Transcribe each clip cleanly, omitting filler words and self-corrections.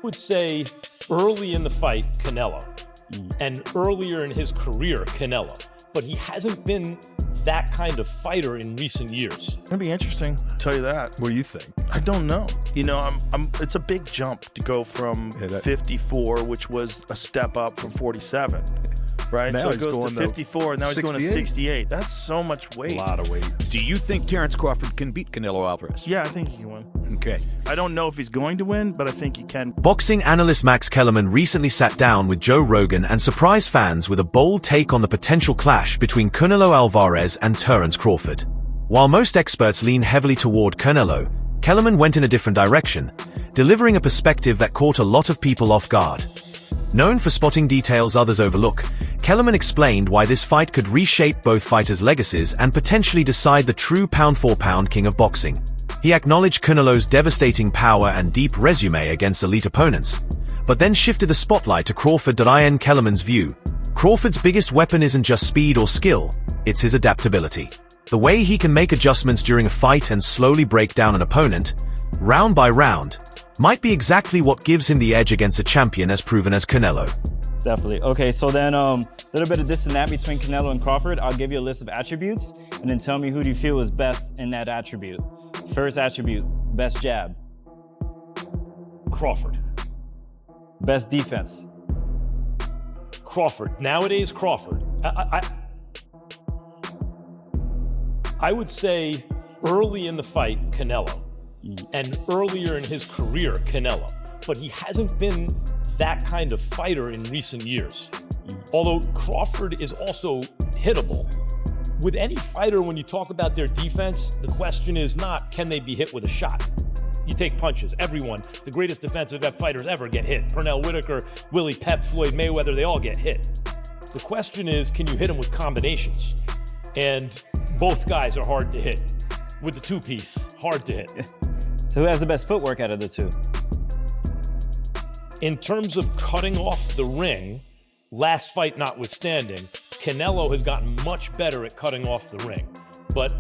would say early in the fight, Canelo, and earlier in his career, Canelo, but he hasn't been that kind of fighter in recent years. It'd be interesting, I'll tell you that. What do you think? I don't know. You know, it's a big jump to go from 54, which was a step up from 47, right? Now so it he's goes to going 54, now he's going to 68. That's so much weight. A lot of weight. Do you think Terence Crawford can beat Canelo Alvarez? Yeah, I think he can win. Okay. I don't know if he's going to win, but I think he can. Boxing analyst Max Kellerman recently sat down with Joe Rogan and surprised fans with a bold take on the potential clash between Canelo Alvarez and Terence Crawford. While most experts lean heavily toward Canelo, Kellerman went in a different direction, delivering a perspective that caught a lot of people off guard. Known for spotting details others overlook, Kellerman explained why this fight could reshape both fighters' legacies and potentially decide the true pound-for-pound king of boxing. He acknowledged Canelo's devastating power and deep resume against elite opponents, but then shifted the spotlight to Crawford. In Kellerman's view, Crawford's biggest weapon isn't just speed or skill, it's his adaptability. The way he can make adjustments during a fight and slowly break down an opponent, round by round, might be exactly what gives him the edge against a champion as proven as Canelo. Definitely. Okay, so then a little bit of this and that between Canelo and Crawford. I'll give you a list of attributes, and then tell me who do you feel is best in that attribute. First attribute, best jab. Crawford. Best defense. Crawford. Nowadays, Crawford. I would say early in the fight, Canelo, and earlier in his career, Canelo, but he hasn't been that kind of fighter in recent years. Although Crawford is also hittable. With any fighter, when you talk about their defense, the question is not, can they be hit with a shot? You take punches. Everyone, the greatest defensive fighters ever get hit. Pernell Whitaker, Willie Pep, Floyd Mayweather, they all get hit. The question is, can you hit them with combinations? And both guys are hard to hit. With the two-piece, hard to hit. So who has the best footwork out of the two? In terms of cutting off the ring, last fight notwithstanding, Canelo has gotten much better at cutting off the ring. But,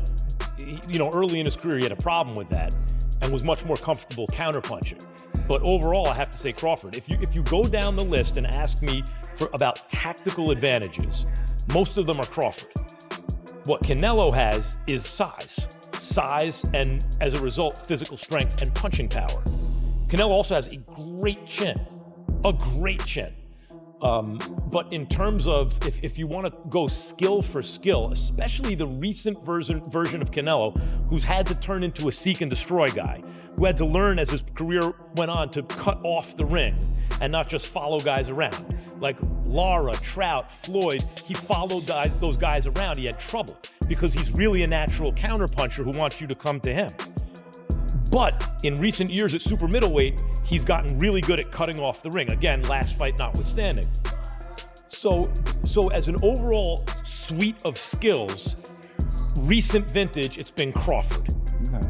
you know, early in his career, he had a problem with that and was much more comfortable counterpunching. But overall, I have to say Crawford. If you go down the list and ask me about tactical advantages, most of them are Crawford. What Canelo has is size, and as a result, physical strength and punching power. Canelo also has a great chin. But in terms of, if you want to go skill for skill, especially the recent version of Canelo, who's had to turn into a seek and destroy guy, who had to learn as his career went on to cut off the ring and not just follow guys around. Like Lara, Trout, Floyd, he followed those guys around. He had trouble because he's really a natural counterpuncher who wants you to come to him. But in recent years at super middleweight, he's gotten really good at cutting off the ring. Again, last fight notwithstanding. So as an overall suite of skills, recent vintage, it's been Crawford. Okay.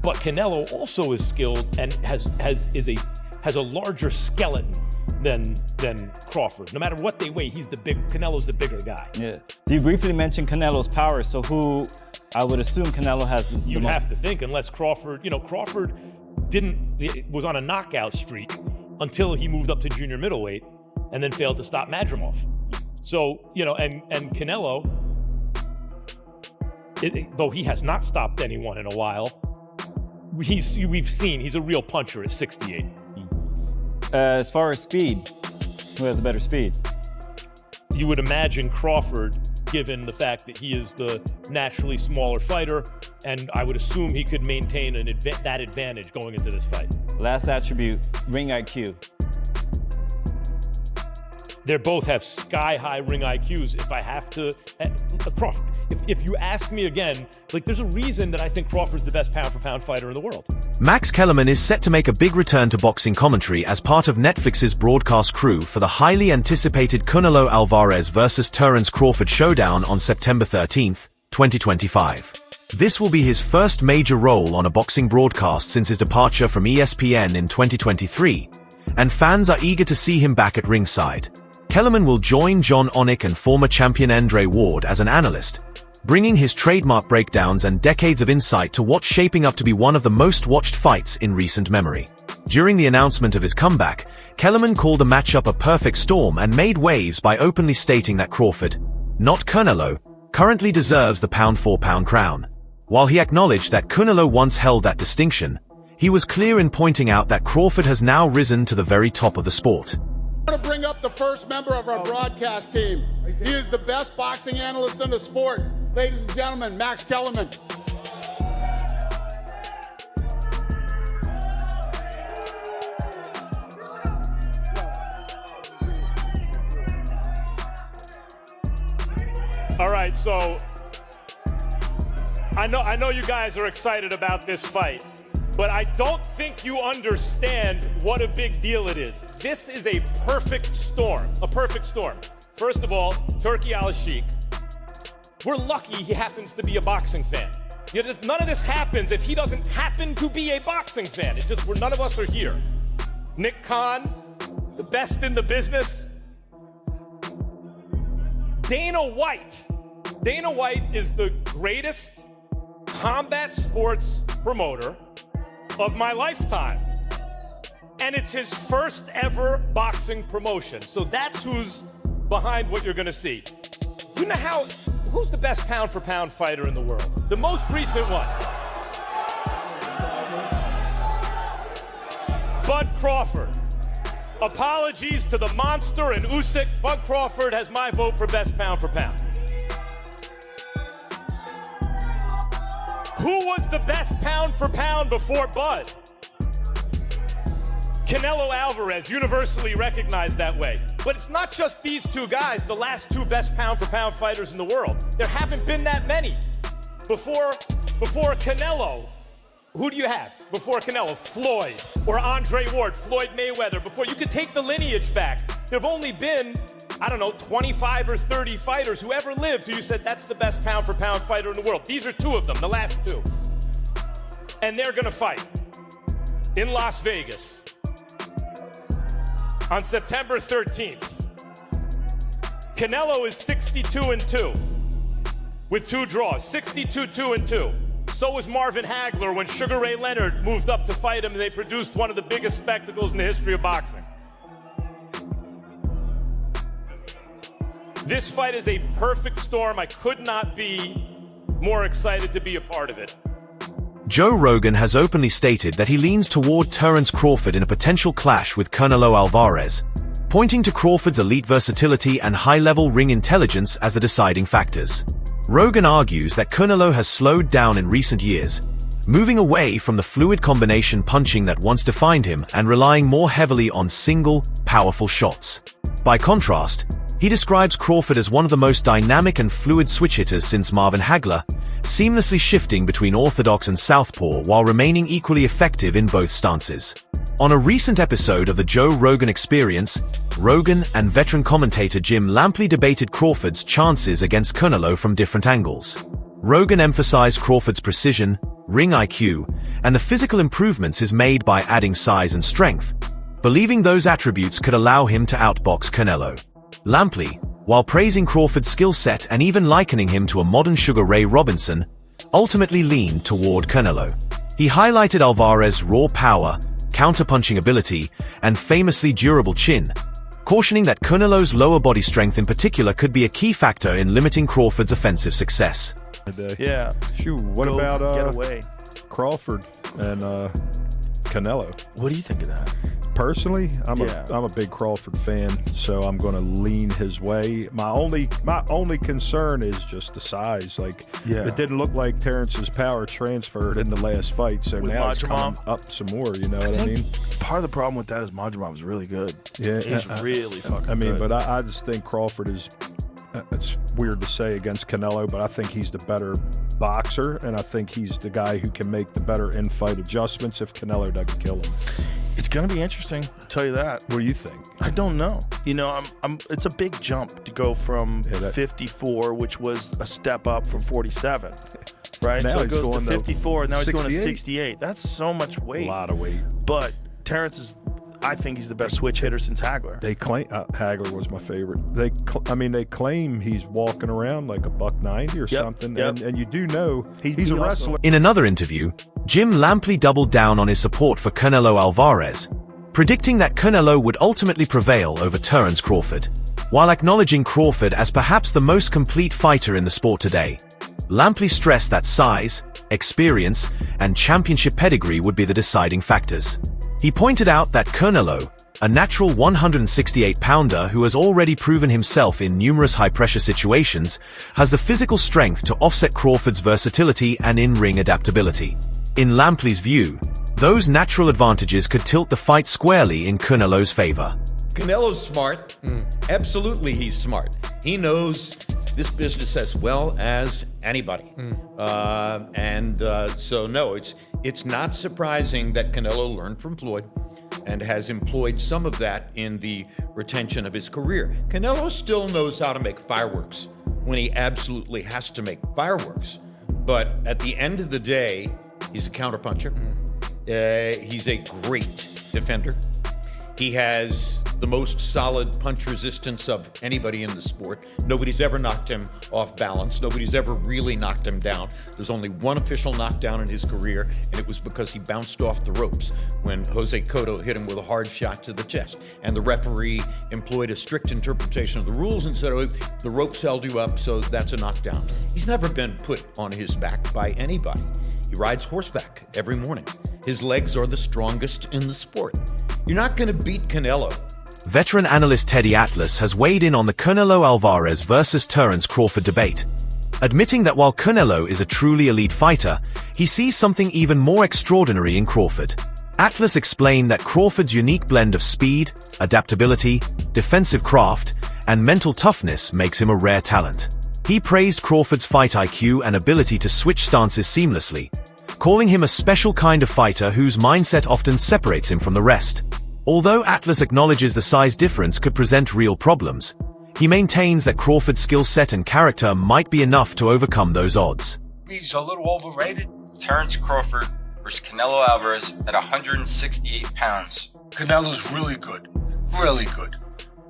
But Canelo also is skilled and has a larger skeleton than Crawford. No matter what they weigh, Canelo's the bigger guy. Yeah. You briefly mentioned Canelo's power, so who? I would assume Canelo has. You'd have to think, unless Crawford, Crawford was on a knockout streak until he moved up to junior middleweight and then failed to stop Madrimov. So, and Canelo, though he has not stopped anyone in a while, we've seen he's a real puncher at 68. As far as speed, who has a better speed? You would imagine Crawford, given the fact that he is the naturally smaller fighter, and I would assume he could maintain that advantage going into this fight. Last attribute, ring IQ. They both have sky-high ring IQs. If I have to, Crawford, if you ask me again, there's a reason that I think Crawford's the best pound-for-pound fighter in the world. Max Kellerman is set to make a big return to boxing commentary as part of Netflix's broadcast crew for the highly anticipated Canelo Alvarez vs. Terence Crawford showdown on September 13th, 2025. This will be his first major role on a boxing broadcast since his departure from ESPN in 2023, and fans are eager to see him back at ringside. Kellerman will join John Onik and former champion Andre Ward as an analyst, bringing his trademark breakdowns and decades of insight to what's shaping up to be one of the most watched fights in recent memory. During the announcement of his comeback, Kellerman called the matchup a perfect storm and made waves by openly stating that Crawford, not Canelo, currently deserves the pound-for-pound crown. While he acknowledged that Canelo once held that distinction, he was clear in pointing out that Crawford has now risen to the very top of the sport. I want to bring up the first member of our broadcast team. He is the best boxing analyst in the sport. Ladies and gentlemen, Max Kellerman. All right, so I know you guys are excited about this fight, but I don't think you understand what a big deal it is. This is a perfect storm, First of all, Turki Al-Sheikh, we're lucky he happens to be a boxing fan. None of this happens if he doesn't happen to be a boxing fan. It's just none of us are here. Nick Khan, the best in the business. Dana White is the greatest combat sports promoter of my lifetime. And it's his first ever boxing promotion. So that's who's behind what you're gonna see. You know who's the best pound for pound fighter in the world? The most recent one. Bud Crawford. Apologies to the monster and Usyk. Bud Crawford has my vote for best pound for pound. Who was the best pound for pound before Bud? Canelo Alvarez, universally recognized that way. But it's not just these two guys, the last two best pound for pound fighters in the world. There haven't been that many. Before Canelo, who do you have? Before Canelo, Floyd or Andre Ward, Floyd Mayweather. Before, you could take the lineage back. There have only been, 25 or 30 fighters who ever lived who you said that's the best pound for pound fighter in the world. These are two of them, the last two. And they're gonna fight in Las Vegas on September 13th. Canelo is 62-2 with 2 draws, 62-2. So was Marvin Hagler when Sugar Ray Leonard moved up to fight him and they produced one of the biggest spectacles in the history of boxing. This fight is a perfect storm. I could not be more excited to be a part of it. Joe Rogan has openly stated that he leans toward Terence Crawford in a potential clash with Canelo Alvarez, pointing to Crawford's elite versatility and high-level ring intelligence as the deciding factors. Rogan argues that Canelo has slowed down in recent years, moving away from the fluid combination punching that once defined him and relying more heavily on single, powerful shots. By contrast, he describes Crawford as one of the most dynamic and fluid switch hitters since Marvin Hagler, seamlessly shifting between orthodox and southpaw while remaining equally effective in both stances. On a recent episode of the Joe Rogan Experience, Rogan and veteran commentator Jim Lampley debated Crawford's chances against Canelo from different angles. Rogan emphasized Crawford's precision, ring IQ, and the physical improvements he's made by adding size and strength, believing those attributes could allow him to outbox Canelo. Lampley, while praising Crawford's skill set and even likening him to a modern Sugar Ray Robinson, ultimately leaned toward Canelo. He highlighted Alvarez's raw power, counterpunching ability, and famously durable chin, cautioning that Canelo's lower body strength in particular could be a key factor in limiting Crawford's offensive success. Yeah. Shoot, what Go about get away. Crawford and Canelo? What do you think of that? Personally, I'm a big Crawford fan, so I'm going to lean his way. My only concern is just the size. It didn't look like Terence's power transferred in the last fight, so now it's coming up some more. You know what I mean? Part of the problem with that is Majumav's really good. Yeah, he's really fucking good. But I just think Crawford is. It's weird to say against Canelo, but I think he's the better boxer, and I think he's the guy who can make the better in-fight adjustments if Canelo doesn't kill him. It's going to be interesting, I'll tell you that. What do you think? I don't know. It's a big jump to go from 54, which was a step up from 47, right? Now so it goes to 54, and now he's going to 68. 68. That's so much weight. A lot of weight. But Terence is I think he's the best switch hitter since Hagler. They claim Hagler was my favorite. They claim he's walking around like a $190 or something, and you do know he's a wrestler. In another interview, Jim Lampley doubled down on his support for Canelo Alvarez, predicting that Canelo would ultimately prevail over Terence Crawford. While acknowledging Crawford as perhaps the most complete fighter in the sport today, Lampley stressed that size, experience, and championship pedigree would be the deciding factors. He pointed out that Canelo, a natural 168-pounder who has already proven himself in numerous high-pressure situations, has the physical strength to offset Crawford's versatility and in-ring adaptability. In Lampley's view, those natural advantages could tilt the fight squarely in Canelo's favor. Canelo's smart. Absolutely, he's smart. He knows this business as well as anybody. So no, it's not surprising that Canelo learned from Floyd and has employed some of that in the retention of his career. Canelo still knows how to make fireworks when he absolutely has to make fireworks. But at the end of the day, he's a counterpuncher. He's a great defender. He has the most solid punch resistance of anybody in the sport. Nobody's ever knocked him off balance. Nobody's ever really knocked him down. There's only one official knockdown in his career, and it was because he bounced off the ropes when Jose Cotto hit him with a hard shot to the chest. And the referee employed a strict interpretation of the rules and said, oh, the ropes held you up, so that's a knockdown. He's never been put on his back by anybody. He rides horseback every morning. His legs are the strongest in the sport. You're not going to beat Canelo. Veteran analyst Teddy Atlas has weighed in on the Canelo Alvarez versus Terence Crawford debate, admitting that while Canelo is a truly elite fighter, he sees something even more extraordinary in Crawford. Atlas explained that Crawford's unique blend of speed, adaptability, defensive craft, and mental toughness makes him a rare talent. He praised Crawford's fight IQ and ability to switch stances seamlessly, calling him a special kind of fighter whose mindset often separates him from the rest. Although Atlas acknowledges the size difference could present real problems, he maintains that Crawford's skill set and character might be enough to overcome those odds. He's a little overrated. Terence Crawford versus Canelo Alvarez at 168 pounds. Canelo's really good. Really good.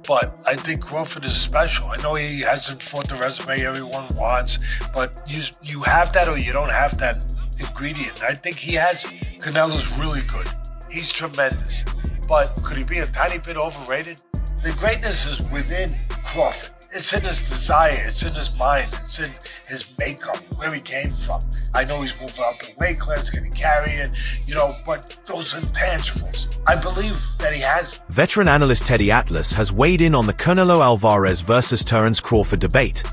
But I think Crawford is special. I know he hasn't fought the resume everyone wants, but you have that or you don't have that ingredient. I think he has it. Canelo's really good. He's tremendous. But could he be a tiny bit overrated? The greatness is within Crawford. It's in his desire, it's in his mind, it's in his makeup, where he came from. I know he's moving up in weight class, getting carried, but those intangibles, I believe that he has. Veteran analyst Teddy Atlas has weighed in on the Canelo Alvarez versus Terence Crawford debate,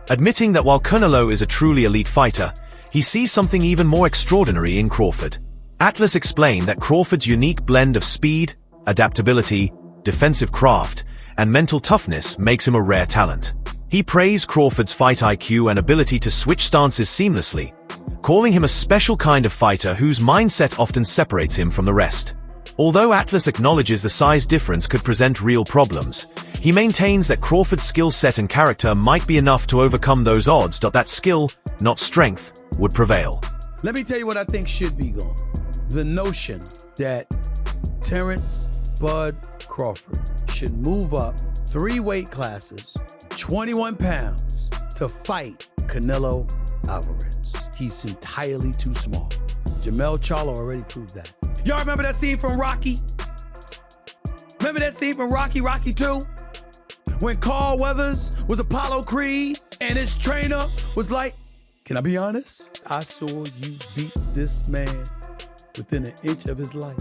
admitting that while Canelo is a truly elite fighter, he sees something even more extraordinary in Crawford. Atlas explained that Crawford's unique blend of speed, adaptability, defensive craft, and mental toughness makes him a rare talent. He praised Crawford's fight IQ and ability to switch stances seamlessly, calling him a special kind of fighter whose mindset often separates him from the rest. Although Atlas acknowledges the size difference could present real problems, he maintains that Crawford's skill set and character might be enough to overcome those odds. That skill, not strength, would prevail. Let me tell you what I think should be gone. The notion that Terence Bud Crawford should move up 3 weight classes, 21 pounds, to fight Canelo Alvarez. He's entirely too small. Jamel Charlo already proved that. Y'all remember that scene from Rocky? Remember that scene from Rocky 2? When Carl Weathers was Apollo Creed and his trainer was like, can I be honest? I saw you beat this man within an inch of his life.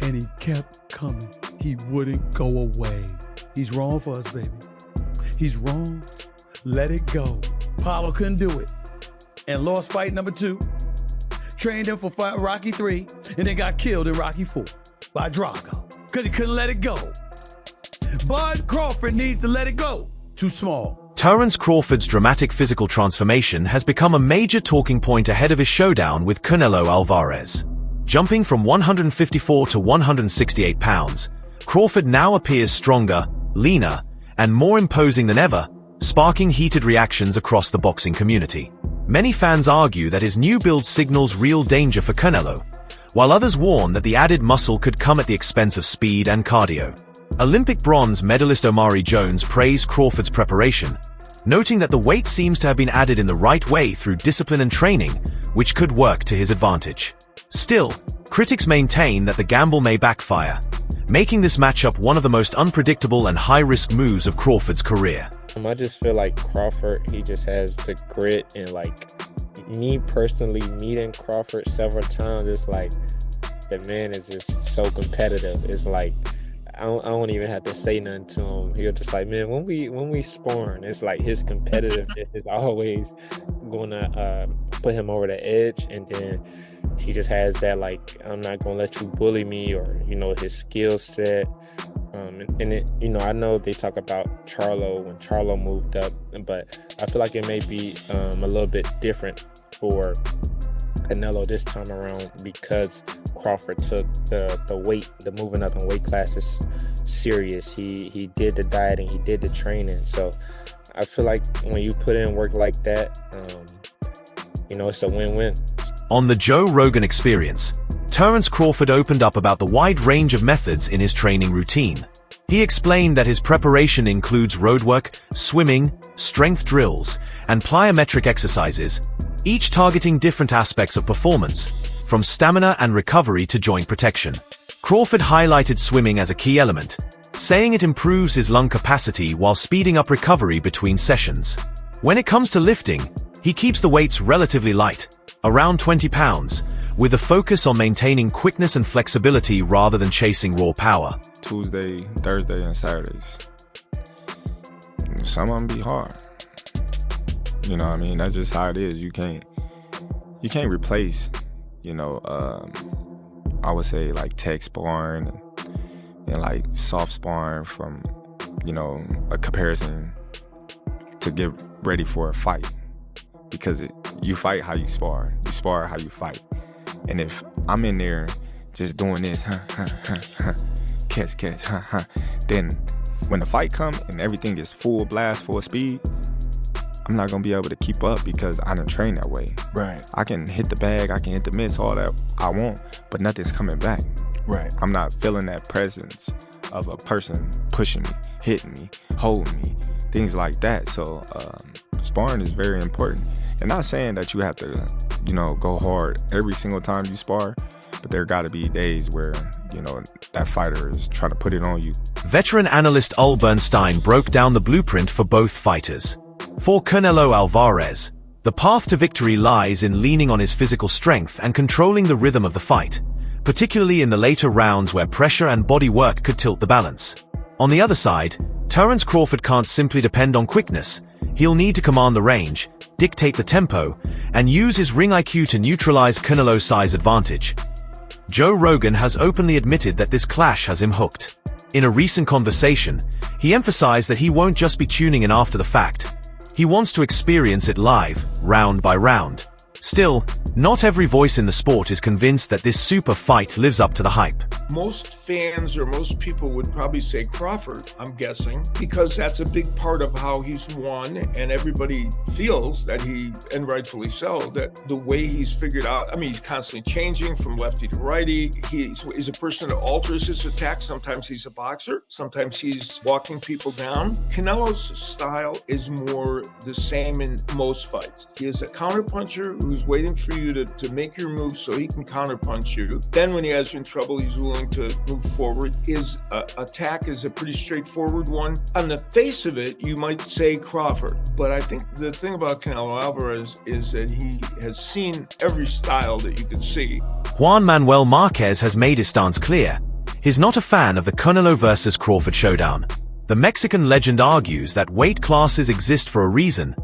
And he kept coming. He wouldn't go away. He's wrong for us, baby. He's wrong. Let it go. Apollo couldn't do it. And lost fight number 2. Trained him for fight Rocky 3. And then got killed in Rocky 4 by Drago. Because he couldn't let it go. Bud Crawford needs to let it go. Too small. Terence Crawford's dramatic physical transformation has become a major talking point ahead of his showdown with Canelo Alvarez. Jumping from 154 to 168 pounds, Crawford now appears stronger, leaner, and more imposing than ever, sparking heated reactions across the boxing community. Many fans argue that his new build signals real danger for Canelo, while others warn that the added muscle could come at the expense of speed and cardio. Olympic bronze medalist Omari Jones praised Crawford's preparation, noting that the weight seems to have been added in the right way through discipline and training, which could work to his advantage. Still, critics maintain that the gamble may backfire, making this matchup one of the most unpredictable and high-risk moves of Crawford's career. I just feel like Crawford, he just has the grit, and like me personally meeting Crawford several times, it's like the man is just so competitive. It's like I don't even have to say nothing to him. He'll just like, man, when we sparring, it's like his competitiveness is always gonna put him over the edge, and then he just has that like, I'm not gonna let you bully me, or his skill set. And it, I know they talk about Charlo when Charlo moved up, but I feel like it may be a little bit different for Canelo this time around, because Crawford took the moving up in weight classes serious. He did the dieting, he did the training. So I feel like when you put in work like that, it's a win-win. On the Joe Rogan Experience, Terence Crawford opened up about the wide range of methods in his training routine. He explained that his preparation includes roadwork, swimming, strength drills, and plyometric exercises, each targeting different aspects of performance, from stamina and recovery to joint protection. Crawford highlighted swimming as a key element, saying it improves his lung capacity while speeding up recovery between sessions. When it comes to lifting, he keeps the weights relatively light, around 20 pounds, with a focus on maintaining quickness and flexibility rather than chasing raw power. Tuesday, Thursday, and Saturdays. Some of them be hard. You know what I mean? That's just how it is. You can't replace, I would say like tech sparring and like soft sparring from, a comparison to get ready for a fight. Because you fight how you spar how you fight. And if I'm in there just doing this, catch, then when the fight comes and everything is full blast, full speed, I'm not gonna be able to keep up because I didn't train that way. Right. I can hit the bag, I can hit the miss, all that I want, but nothing's coming back. Right. I'm not feeling that presence of a person pushing me, hitting me, holding me, things like that. So sparring is very important. And not saying that you have to, go hard every single time you spar, but there gotta be days where, that fighter is trying to put it on you. Veteran analyst Bernstein broke down the blueprint for both fighters. For Canelo Alvarez, the path to victory lies in leaning on his physical strength and controlling the rhythm of the fight, particularly in the later rounds where pressure and body work could tilt the balance. On the other side, Terence Crawford can't simply depend on quickness. He'll need to command the range, dictate the tempo, and use his ring IQ to neutralize Canelo's size advantage. Joe Rogan has openly admitted that this clash has him hooked. In a recent conversation, he emphasized that he won't just be tuning in after the fact. He wants to experience it live, round by round. Still, not every voice in the sport is convinced that this super fight lives up to the hype. Most fans or most people would probably say Crawford, I'm guessing, because that's a big part of how he's won, and everybody feels that and rightfully so, that the way he's figured out, he's constantly changing from lefty to righty. He's a person that alters his attack. Sometimes he's a boxer, sometimes he's walking people down. Canelo's style is more the same in most fights. He is a counterpuncher who's waiting for you to make your move so he can counterpunch you. Then when he has you in trouble, he's willing to move forward. His attack is a pretty straightforward one. On the face of it, you might say Crawford, but I think the thing about Canelo Alvarez is that he has seen every style that you can see. Juan Manuel Marquez has made his stance clear. He's not a fan of the Canelo versus Crawford showdown. The Mexican legend argues that weight classes exist for a reason,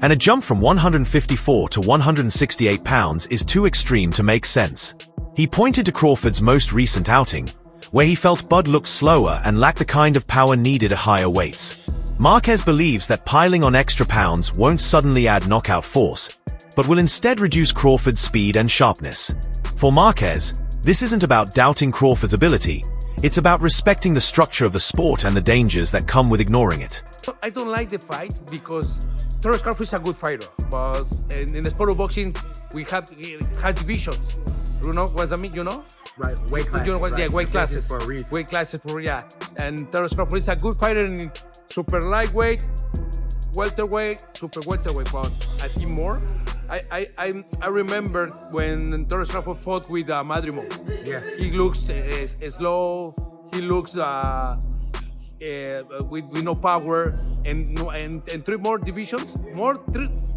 and a jump from 154 to 168 pounds is too extreme to make sense. He pointed to Crawford's most recent outing, where he felt Bud looked slower and lacked the kind of power needed at higher weights. Marquez believes that piling on extra pounds won't suddenly add knockout force, but will instead reduce Crawford's speed and sharpness. For Marquez, this isn't about doubting Crawford's ability, it's about respecting the structure of the sport and the dangers that come with ignoring it. I don't like the fight because Terence Crawford is a good fighter, but in the sport of boxing, we have divisions. You know what I mean? You know? Right, weight classes. You know what? Right? Yeah, weight classes for a reason. Weight classes for And Terence Crawford is a good fighter in super lightweight, welterweight, super welterweight. But I think more. I remember when Terence Crawford fought with Madrimov. Yes. He looks slow. He looks with no power and three more divisions.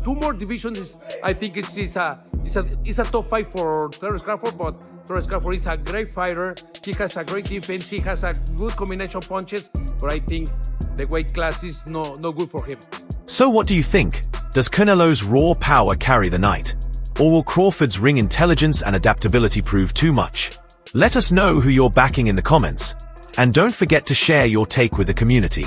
Two more divisions. I think it's a top fight for Terence Crawford, but Terence Crawford is a great fighter. He has a great defense. He has a good combination punches, but I think the weight class is no good for him. So what do you think? Does Canelo's raw power carry the night? Or will Crawford's ring intelligence and adaptability prove too much? Let us know who you're backing in the comments. And don't forget to share your take with the community.